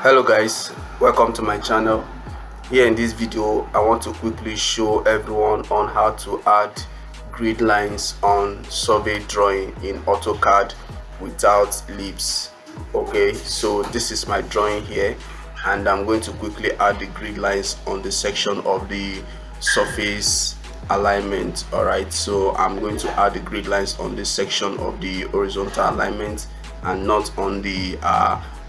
Hello guys, welcome to my channel. Here in this video I want to quickly show everyone on how to add grid lines on survey drawing in AutoCAD without lisp. Okay, so this is my drawing here and I'm going to quickly add the grid lines on the section of the surface alignment. Alright, so I'm going to add the grid lines on this section of the horizontal alignment and not on the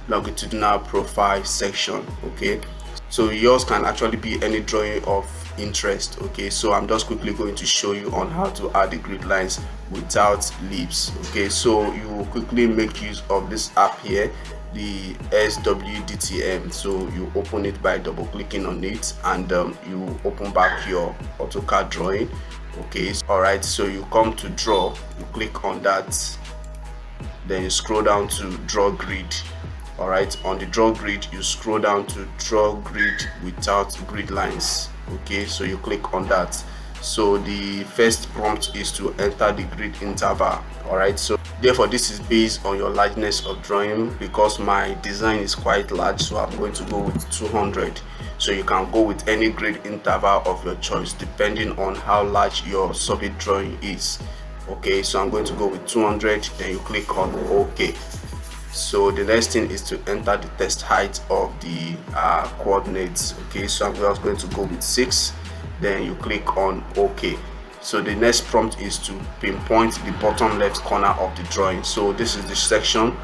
longitudinal profile section. Okay, so yours can actually be any drawing of interest. Okay, so I'm just quickly going to show you on how to add the grid lines without lisp. Okay, so you quickly make use of this app here, the SWDTM. So you open it by double clicking on it and you open back your AutoCAD drawing. Okay, all right, so you come to draw, you click on that, then you scroll down to draw grid. All right, on the draw grid you scroll down to draw grid without grid lines. Okay, so you click on that. So the first prompt is to enter the grid interval. All right, so therefore this is based on your largeness of drawing. Because my design is quite large, so I'm going to go with 200. So you can go with any grid interval of your choice depending on how large your survey drawing is. Okay, so I'm going to go with 200, then you click on OK. So the next thing is to enter the test height of the coordinates. Okay, so I'm just going to go with 6, then you click on OK. So the next prompt is to pinpoint the bottom left corner of the drawing. So this is the section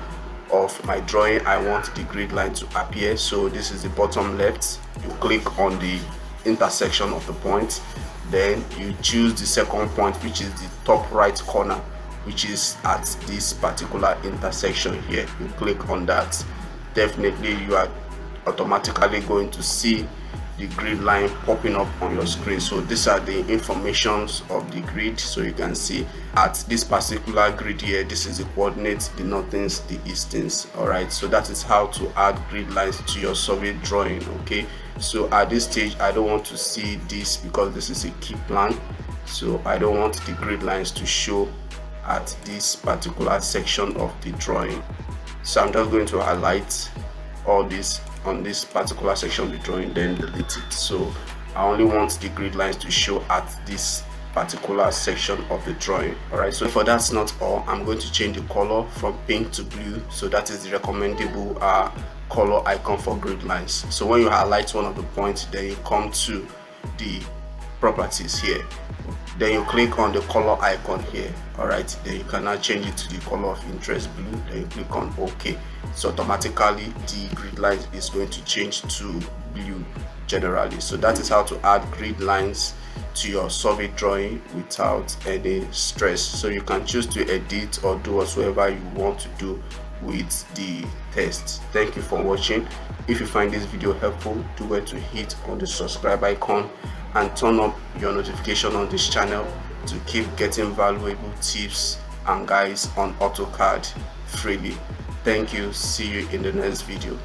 of my drawing I want the grid line to appear. So this is the bottom left. You click on the intersection of the point, then you choose the second point, which is the top right corner, which is at this particular intersection here. You click on that. Definitely you are automatically going to see the grid line popping up on your screen. So these are the informations of the grid. So you can see at this particular grid here, this is the coordinates, the northings, the eastings. All right, so that is how to add grid lines to your survey drawing. Okay, so at this stage I don't want to see this because this is a key plan, so I don't want the grid lines to show at this particular section of the drawing. So I'm just going to highlight all this on this particular section of the drawing, then delete it. So I only want the grid lines to show at this particular section of the drawing. All right, so for that's not all, I'm going to change the color from pink to blue. So that is the recommendable color icon for grid lines. So when you highlight one of the points, then you come to the properties here, then you click on the color icon here. All right, then you can now change it to the color of interest, blue, then you click on OK. So automatically the grid line is going to change to blue generally. So that is how to add grid lines to your survey drawing without any stress. So you can choose to edit or do whatsoever you want to do with the test. Thank you for watching. If you find this video helpful, do well to hit on the subscribe icon and turn up your notification on this channel to keep getting valuable tips and guides on AutoCAD freely. Thank you. See you in the next video.